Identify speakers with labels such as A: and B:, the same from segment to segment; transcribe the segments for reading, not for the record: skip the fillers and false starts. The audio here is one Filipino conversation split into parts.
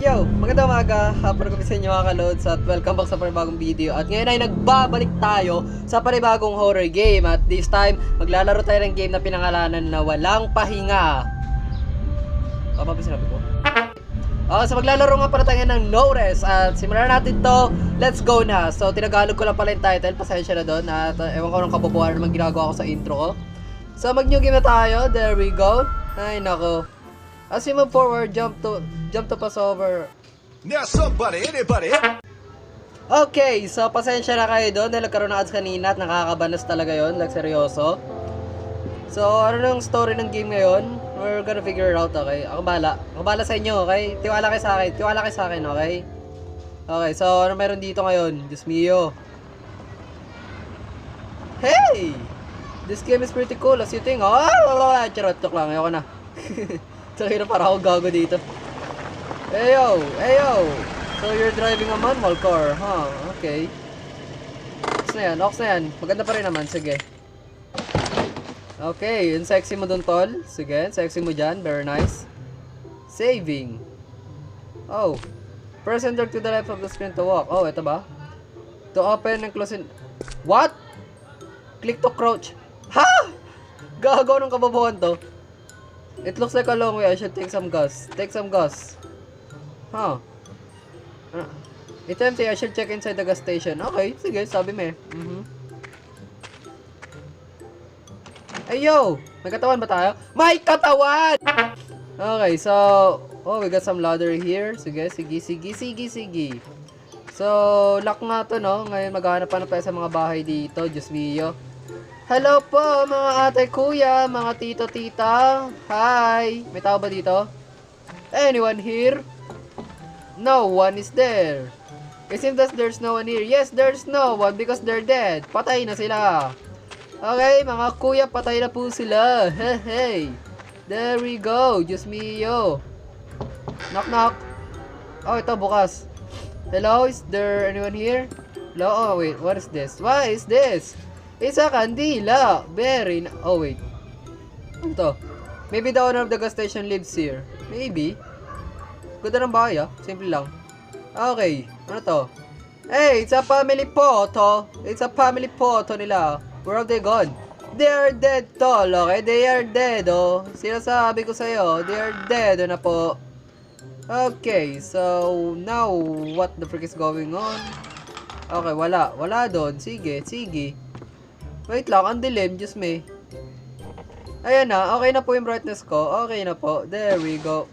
A: Yo, magandang umaga, hapon kami sa inyo mga kalods at welcome back sa panibagong video. At ngayon ay nagbabalik tayo sa panibagong horror game. At this time, maglalaro tayo ng game na pinangalanan na Walang Pahinga. Tama ba sinabi ko? So maglalaro nga pala tayo ng No Rest. At simulan natin to, let's go na. So tinagalog ko lang pala yung title, pasensya na doon. At ewan ko ng kabubuhan naman ginagawa ko sa intro ko. So mag new game na tayo, there we go. Ay nako. As you move forward, jump to pass over.
B: Now somebody, anybody.
A: Okay, so pasensya na kayo doon dahil nagkaroon ng ads kanina at nakakabanas talaga yon, like seryoso. So, ano nang story ng game ngayon? We're gonna figure it out, okay? Ako bahala sa inyo, okay? Tiwala kayo sa akin, okay? Okay, so ano meron dito ngayon? Diyos mio. Hey! This game is pretty cool, as you think. Charot, joke lang, ayoko na. Tsaka na para ako gago dito. Hey yo! So you're driving a manual car, huh? Okay. Ox na yan. Maganda pa rin naman, sige. Okay, yung sexy mo dun, tol. Sige, sexy mo dyan, very nice. Saving. Oh. Press enter to the left of the screen to walk. Oh, ito ba? To open and close in... What? Click to crouch. Ha? Gago ng kababuhan to. It looks like a long way. I should take some gas. Take some gas. Huh. It's empty. I should check inside the gas station. Okay, sige, sabi mo eh. Hey yo! May katawan ba tayo? May katawan! Okay, so... Oh, we got some ladder here. Sige. So, lock nga to, no? Ngayon maghanap pa tayo sa mga bahay dito. Diyos mio. Hello po, mga ate, kuya, mga tito, tita. Hi! May tao ba dito? Anyone here? No one is there. It seems that there's no one here. Yes, there's no one because they're dead. Patay na sila. Okay, mga kuya, patay na po sila. Hey. There we go. Diyos mio. Knock, knock. Oh, ito, bukas. Hello, is there anyone here? Hello? Oh, wait. What is this? What is this? It's a kandila. Oh, wait. Ano to? Maybe the owner of the gas station lives here. Maybe. Ganda ng bahay, ah. Simple lang. Okay. Ano to? Hey, it's a family photo. It's a family photo nila. Where have they gone? They are dead, tol. Okay? They are dead, oh. Sinasabi ko sa'yo. They are dead na po. Okay. So, now, what the frick is going on? Okay, wala. Wala doon. Sige. Wait lang, ang dilim, just me. Ayan na, okay na po yung brightness ko. Okay na po, there we go.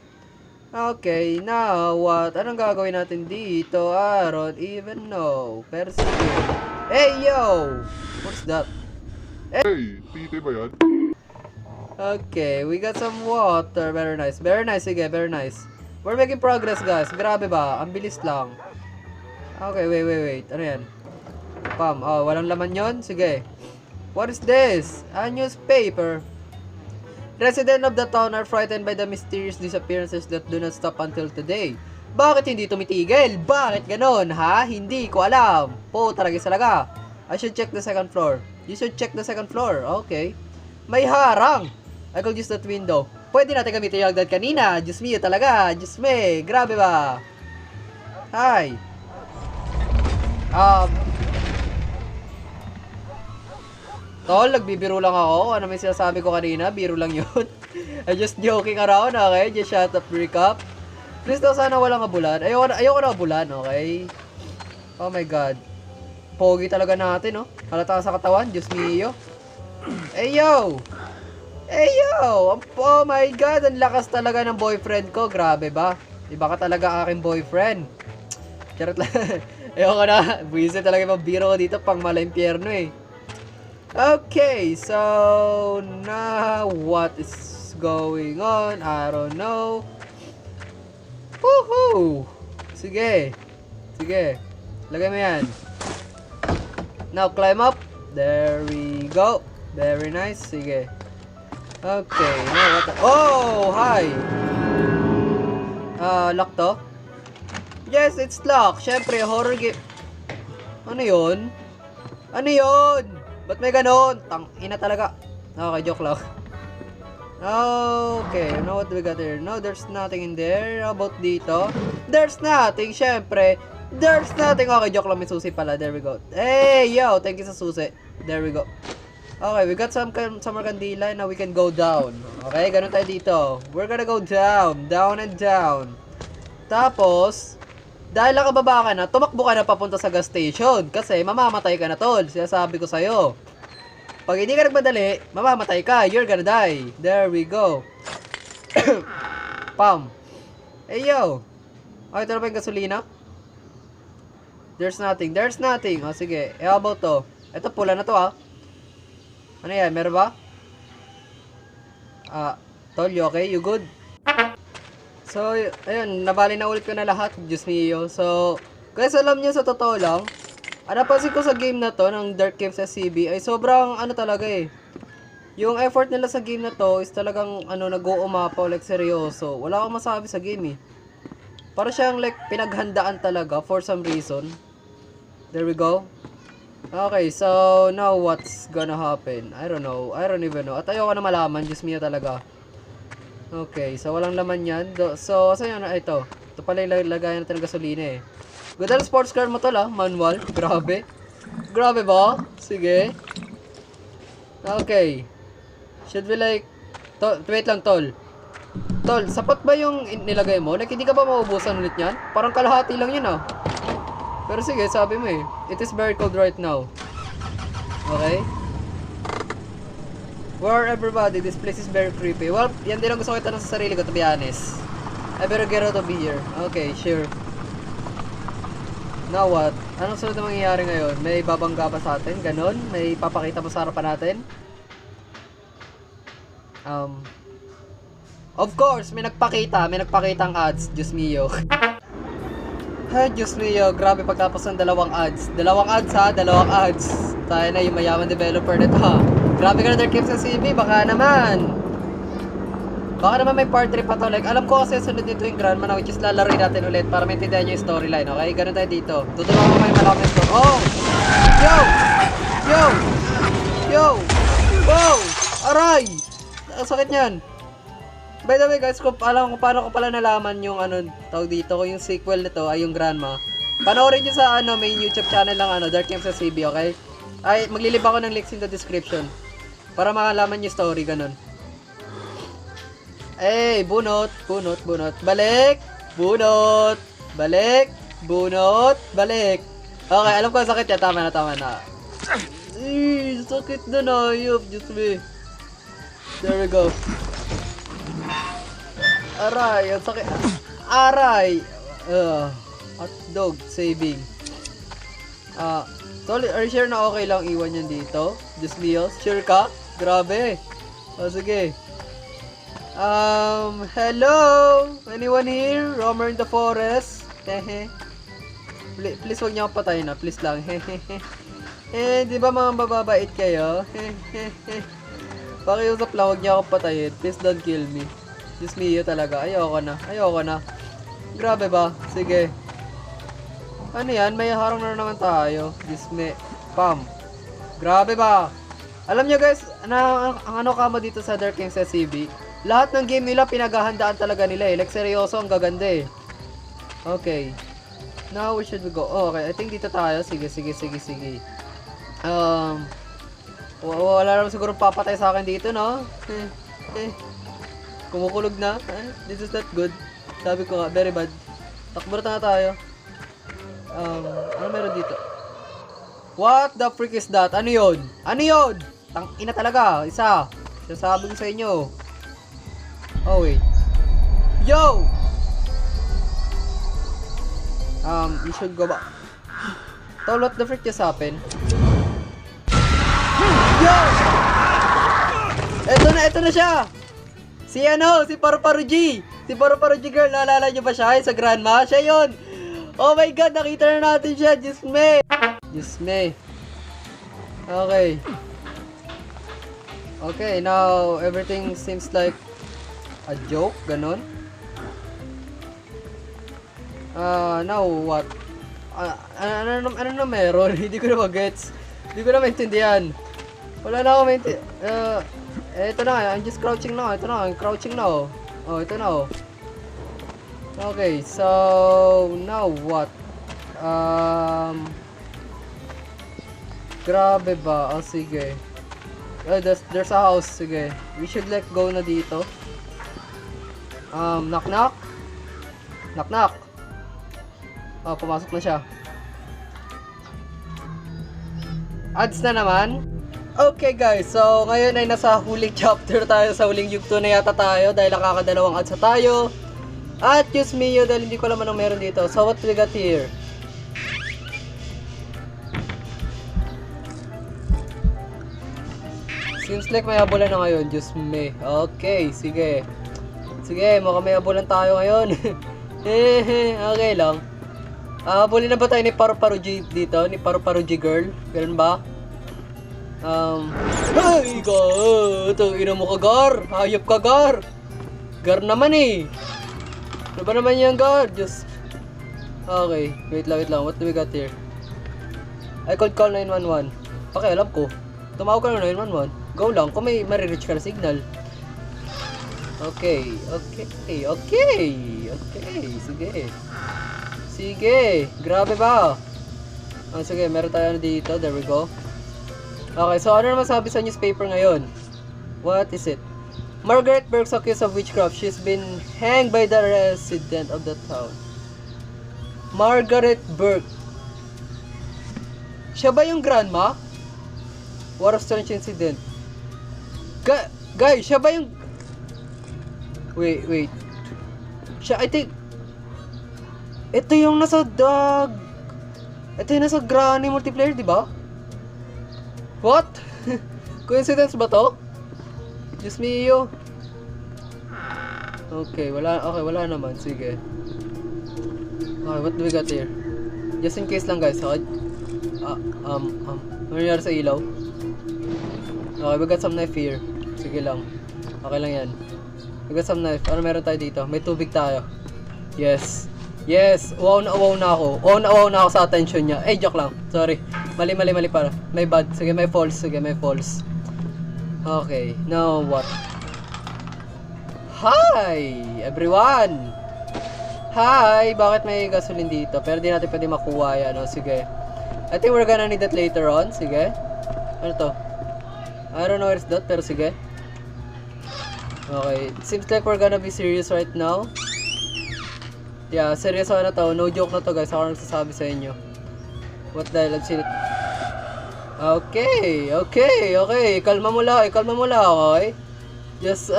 A: Okay, now what? Anong gagawin natin dito? I don't even know. Pero sige. Hey, yo! What's that?
C: Hey, titi ba yan?
A: Okay, we got some water. Very nice. Sige, very nice. We're making progress, guys. Grabe ba? Ang bilis lang. Okay, wait. Ano yan? Pam, oh, walang laman yon. Sige. What is this? A newspaper. Residents of the town are frightened by the mysterious disappearances that do not stop until today. Bakit hindi tumitigil? Bakit ganon, ha? Hindi ko alam. Po, talaga. I should check the second floor. You should check the second floor. Okay. May harang. I could use that window. Pwede natin gamitin yung agad kanina. Diyos mio talaga. Diyos me. Grabe ba? Hi. Tol, nagbibiro lang ako. Ano may sinasabi ko kanina? Biro lang yun. I'm just joking around, okay? Just shut up, break up. Please daw sana walang abulan. Ayoko na abulan, okay? Oh my God. Pogi talaga natin, no? Halata sa katawan, Diyos mio. Hey, yo! Oh my God, ang lakas talaga ng boyfriend ko. Grabe ba? Iba ka talaga aking boyfriend. Charot lang. Ayoko na. Buwisit talaga yung biro ko dito pang mala-impyerno, eh. Okay, so now what is going on? I don't know. Woohoo! Sige. Lagay mo yan. Now climb up. There we go. Very nice. Sige. Okay, now what? Oh, hi. Lock to? Yes, it's locked. Syempre, horror game. Ano yun? Ba't may ganon? Tang ina talaga. Okay, joke lang. Okay, now what do we got here? No, there's nothing in there. How about dito? There's nothing, syempre. There's nothing. Okay, joke lang, may susi pala. There we go. Hey, yo, thank you sa susi. There we go. Okay, we got some more kandila. Now we can go down. Okay, ganun tayo dito. We're gonna go down. Down and down. Tapos, dahil nakababa ka na, tumakbo ka na papunta sa gas station. Kasi mamamatay ka na, tol. Sinasabi ko sa'yo. Pag hindi ka nagmadali, mamamatay ka. You're gonna die. There we go. Pam. Hey, yo. Okay, ito na ba yung gasolina? There's nothing. There's nothing. O, sige. How about to? Ito, pula na to, ah. Ano yan? Meron ba? Tol, you okay? You good? So, ayun. Nabali na ulit ko na lahat. Diyos niyo. So, guys, alam niyo sa totoo lang, napansin ko sa game na to, ng Dark Games SCB, ay sobrang, talaga eh. Yung effort nila sa game na to is talagang, nag-uumapaw, like, seryoso. Wala akong masabi sa game eh. Para siyang, like, pinaghandaan talaga for some reason. There we go. Okay, so, now what's gonna happen? I don't know. I don't even know. At ayoko na malaman, Diyos niya talaga. Okay, so walang laman yan. So, saan yun? Ito. Ito pala yung lagayan natin ng gasolina eh. Good old sports car mo to la, manual. Grabe. Grabe ba? Sige. Okay. Should we like... wait lang, tol. Tol, sapat ba yung nilagay mo? Like, hindi ka ba maubusan ulit yan? Parang kalahati lang yun ah. Pero sige, sabi mo eh. It is very cold right now. Okay? Where everybody, this place is very creepy. Well, yan din ang gusto ko itanong sa sarili ko, to be honest. I better get out of here. Okay, sure. Now what? Anong sunod na mangyayari ngayon? May babangga ba sa atin? Ganon? May papakita mo sa harapan natin? Of course, may nagpakitang ads. Diyos mio. Ay, Diyos mio. Grabe pagtapos ng dalawang ads. Dalawang ads ha, dalawang ads. Tayo na yung mayaman developer nito ha. Grabe ka na Dark Games sa CV, baka naman. Baka naman may part 3 pa to. Like, alam ko kasi sunod dito yung Grandma na which is lalaroin natin ulit para maintindihan nyo yung storyline, okay? Ganun tayo dito. Tutulungan ko kayo malaking story. Oh! Yo! Yo! Yo! Wow! Aray! Ang sakit niyan. By the way guys, kung alam ko paano ko pala nalaman yung tawag dito, kung yung sequel nito ay yung Grandma. Panoorin nyo sa main YouTube channel ng Dark Games sa CB, okay? Ay, maglilib ako ng links in the description. Para makalaman yung story, ganun. Eh, bunot, bunot, bunot. Balik! Bunot! Balik! Bunot! Balik! Okay, alam ko ang sakit yan. Tama na. Sakit doon ah. Yup, just me. There we go. Aray, ang sakit. Aray! Hotdog, saving. Tol, are you sure na okay lang iwan yan dito? Just Leo? Sure ka? Grabe. O, sige. Hello? Anyone here? Roamer in the forest? Hehe. Please wag niyo akong patayin na. Please lang. Hehehe. Di ba mga mababait kayo? Hehehe. Pakiusap lang, wag niyo akong patayin. Please don't kill me. Diyos mio talaga. Ayoko na. Grabe ba? Sige. Ano yan? May harang na naman tayo. Diyos me. Pam. Grabe ba? Alam niyo guys, ang kamo dito sa Dark Games SCB, lahat ng game nila pinaghahandaan talaga nila eh. Like seryoso, ang gaganda eh. Okay. Now, where should we go? Oh, okay. I think dito tayo. Sige. Wala naman siguro papatay sa akin dito, no? Kumukulog na. This is not good. Sabi ko nga, very bad. Takbo na tayo. Ano meron dito? What the freak is that? Ano yun? Tangina talaga. Isa. Sasabi ko sa inyo. Oh, wait. Yo! We should go back. Tol, what the frick just happened? Yo! Eto na siya! Si Paru-Paru G! Si Paru-Paru G girl, naalala nyo ba siya? Sa Grandma? Siya yun! Oh my god, nakita na natin siya! Diyos me! Okay. Okay, now everything seems like a joke, ganon. Now what? Ano na meron? Hindi ko na magets. Hindi ko na maintindihan. Wala na ako maintindihan. ito na, I'm just crouching now. Ito na, I'm crouching now. Oh, ito na, oh. Okay, so now what? Grabe ba? Oh, sige. Oh, there's a house. Sige. We should let go na dito. Knock knock. Knock knock. Oh, pumasok na siya. Ads na naman. Okay guys, so ngayon ay nasa huling chapter tayo, sa huling yugto na yata tayo dahil nakakadalawang ads na tayo. At Diyos mio, dahil hindi ko alam anong meron dito. So what we got here? Seems like may habulan na ngayon, Diyos me. Okay, sige. Sige, mukhang may habulan tayo ngayon. Okay lang. Habulin na ba tayo ni Paru-Paru G dito? Ni Paru-Paru G girl? Ganun ba? Ay, ito, ino mo ka, Gar. Hayop ka, Gar. Gar naman eh. Ano ba naman yan, Gar? Just... Okay, wait lang. What do we got here? I could call 911. Okay, alam ko. Tumawag ka ng 911. Go lang, kung may marireach ka na signal. Okay. Sige, grabe ba? Sige, meron tayo dito. There we go. Okay, so ano naman sabi sa newspaper ngayon? What is it? Margaret Burke's accused of witchcraft. She's been hanged by the resident of the town. Margaret Burke. Siya ba yung grandma? What a strange incident. Guys, siya ba yung... Wait. Siya, I think... Ito yung nasa Ito yung nasa Granny multiplayer, di ba? What? Coincidence ba to? Diyos mio. Okay, wala naman. Sige. Okay, what do we got here? Just in case lang guys, okay? Ano nangyari sa ilaw? Okay, we got some knife here. Sige lang. Okay lang yan. We got some knife. Ano meron tayo dito? May tubig tayo. Yes. Wow na ako. Wow na ako sa attention niya. Joke lang. Sorry. Mali para. May bad. Sige, may false. Okay, now what? Hi, everyone! Hi! Bakit may gasoline dito? Pero di natin pwede makuha yan, no? Sige. I think we're gonna need that later on. Sige. Ano to? I don't know where it's that, pero sige. Okay, seems like we're gonna be serious right now. Yeah, serious na to. No joke na to guys. Ako nagsasabi sa inyo. What the hell? I've seen it. Okay. Kalma mo lang, okay? Just,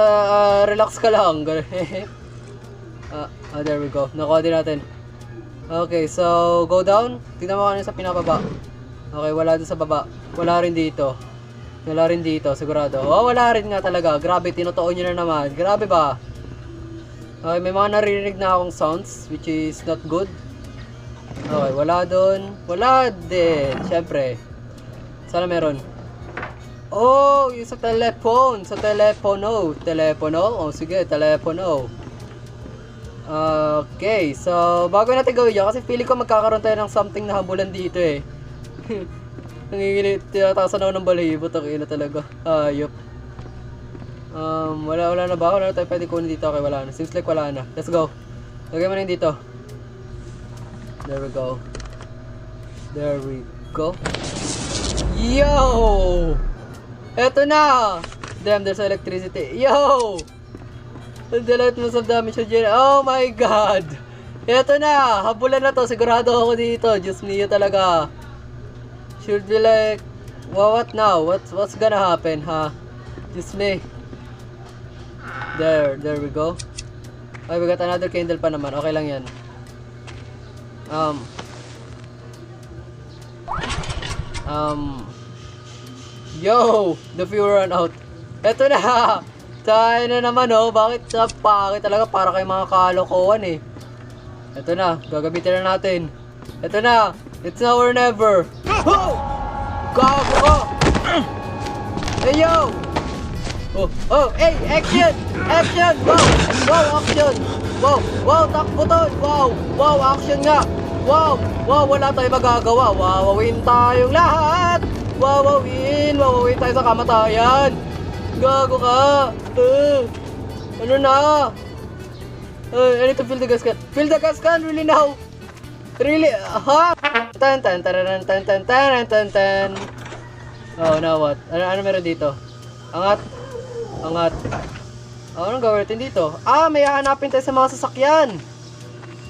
A: relax ka lang. There we go. Nakuha din natin. Okay, so, go down. Tignan mo kung ano sa pinababa. Okay, wala din sa baba. Wala rin dito, sigurado. Oh, wala rin nga talaga. Grabe, tinutuon nyo na naman. Grabe ba? Okay, may mga naririnig na akong sounds, which is not good. Okay, wala dun. Wala din. Siyempre. Sana meron. Oh, yung sa telephone. Telepono. Oh, sige, telepono. Okay, so bago natin gawin yan, kasi feeling ko magkakaroon tayo ng something na habulan dito eh. Nangingilit, tinatasan ako ng balahibo. Takina talaga. Ayop. Wala na ba? Wala na tayo pwede kunin dito. Okay, wala na. Seems like wala na. Let's go. Lagay mo na yun dito. There we go. Yo! Eto na! Damn, there's electricity. Yo! Delete most of damage on Jenna. Oh my god! Eto na! Habulan na to. Sigurado ako dito. Diyos mio talaga. Should be like... what now? What's gonna happen, ha? Diyos me. There we go. Okay, we got another candle pa naman. Okay lang yan. Yo! The fuel run out. Eto na! Tayo na naman, oh. Bakit talaga para kay mga kalokohan, eh. Eto na. Gagamitin na natin. Eto na. It's now or never. Oh! Gago ko! Hey, yo! Hey! Action! Wow, action! Wow, takbo to! Wow, action nga! Wow, wala tayong magagawa. Wawawin tayong lahat! Wawawin tayo sa kamatayan! Gago ka! Ano na? I need to fill the gas can. Fill the gas can really now! Really? Ha? Tan tan tararan tan tan tan tan tan. Oh, now what? Ano meron dito? Angat. Angat. Oh, anong gawin natin dito? May hahanapin tayo sa mga sasakyan.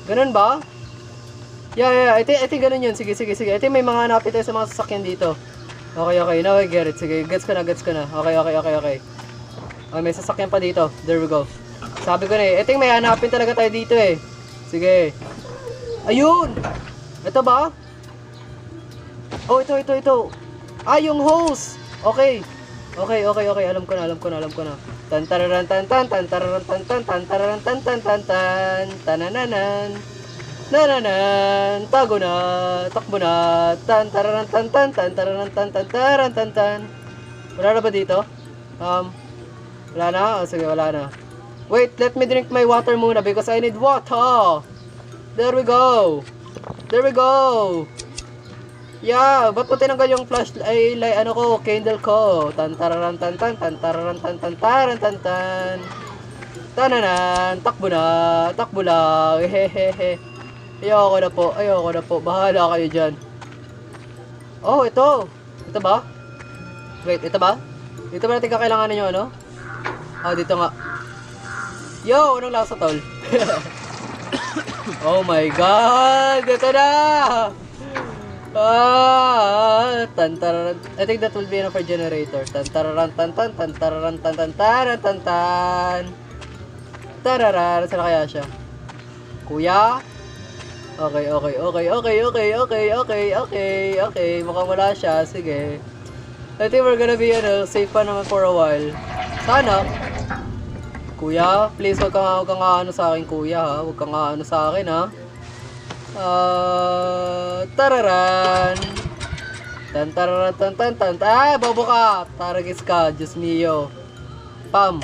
A: Ganun ba? Yeah. I think ganun yun. Sige. I think may mga hanapin tayo sa mga sasakyan dito. Okay. Now I get it. Sige, gets ko na. Okay. Oh, may sasakyan pa dito. There we go. Sabi ko na I think may hanapin talaga tayo dito eh. Sige. Ayun! Ito ba? Oh, ito. Yung hose! Okay. Alam ko na. Tan tararan tan tan tan tararan tan tan tan tararan tan tan tan tan tanananan. Nananan, tago na, takbo na, tan tararan tan tan tan tararan tan tan taran tan tan. Wala na ba dito? Wala na? Sige, wala na. Wait, let me drink my water muna because I need water. There we go. Yeah, ba't mo tinanggal yung candle ko? Tan tararan tan tan tan tararan tan tan taran tan tan. Tananan, takbo lang. Hehehe. Ayoko na po. Bahala kayo dyan. Oh, ito. Ito ba? Wait, ito ba? Dito ba natin kakailanganin nyo, ano? Dito nga. Yo, anong lasa, tol? Oh my God! Ito na! Tantararan. I think that will be enough for generator. Tantararan, tan tan, tantararan, tan tan, taran, tan tan. Tararan. Saan kaya siya? Kuya? Okay. Mukhang wala siya. Sige. I think we're gonna be, safe pa naman for a while. Sana. Kuya, please wag kang ano sa akin, kuya, ha? Wag kang ano sa akin, ha? Tararan. Tan tararan tan tan tan. Bobo ka. Taragis ka, Diyos mio. Pam.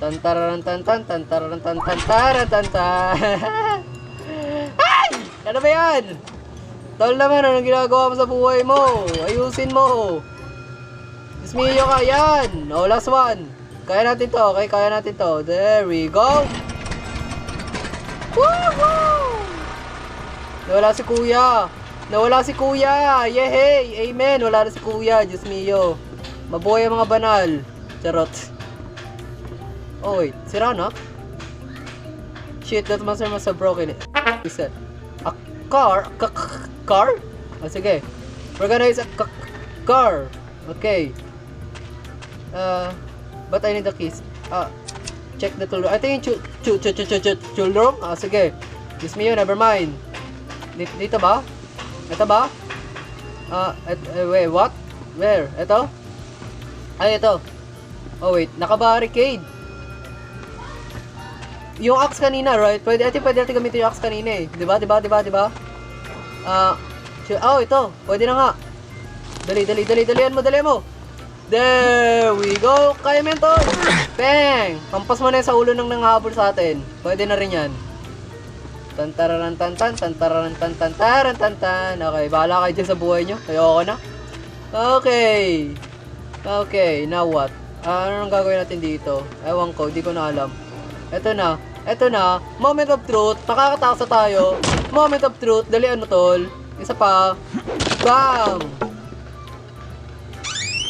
A: Tan tararan tan tan tan tararan tan tan taran tan tan. Ay! Ano ba yan? Tol naman, anong ginagawa mo sa buhay mo? Ayusin mo. Diyos mio ka, yan. Last one. Kaya natin to, okay? Kaya natin to. There we go. Woohoo! Nawala si kuya. Yehey! Amen! Wala na si kuya. Diyos mio. Mabuhay ang mga banal. Charot. Oh wait, sira na? Shit, that monster must have broken it. He said, a car? Car? Sige. We're gonna use a car. Okay. But I need the keys. Check the tool room. I think tool room. Sige. Diyos mio, never mind. Dito ba? Ito ba? Wait, what? Where? Ito? Ay, ito. Oh, wait. Naka-barricade. Yung axe kanina, right? I think pwede natin gamitin yung axe kanina eh. Diba? Ito. Pwede na nga. Dalian mo. There we go. Kaya mentor. Bang! Pampas mo na sa ulo ng nanghabol sa atin. Pwede na rin yan. Tantararan tan tan, tantararan tan tan taran tan tan. Okay, bahala kayo dyan sa buhay nyo. Ayoko na. Okay, now what? Ano nang gagawin natin dito? Ewan ko, di ko na alam. Ito na. Moment of truth. Nakakataksa tayo. Moment of truth. Dalian mo, tol. Isa pa. Bang!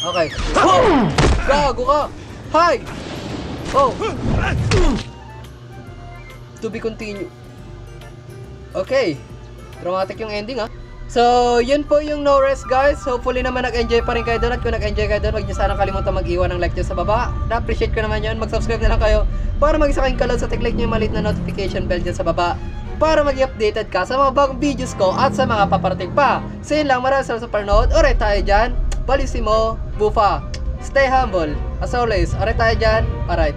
A: Okay. Oh! Gago ka! Hi! Oh! To be continued. Okay. Dramatic yung ending, ha? So, yun po yung No Rest, guys. Hopefully naman nag-enjoy pa rin kayo doon. At kung nag-enjoy kayo doon, huwag nyo sanang kalimutan mag-iwan ng like nyo sa baba. Na-appreciate ko naman yun. Mag-subscribe na lang kayo para mag-isa kayong kalot sa click nyo yung maliit na notification bell dyan sa baba para mag-updated ka sa mga bagong videos ko at sa mga paparating pa. So yun lang, maraming salamat sa panonood. Alright tayo dyan. Balisimo, bufa. Stay humble. As always, alright tayo dyan. Alright.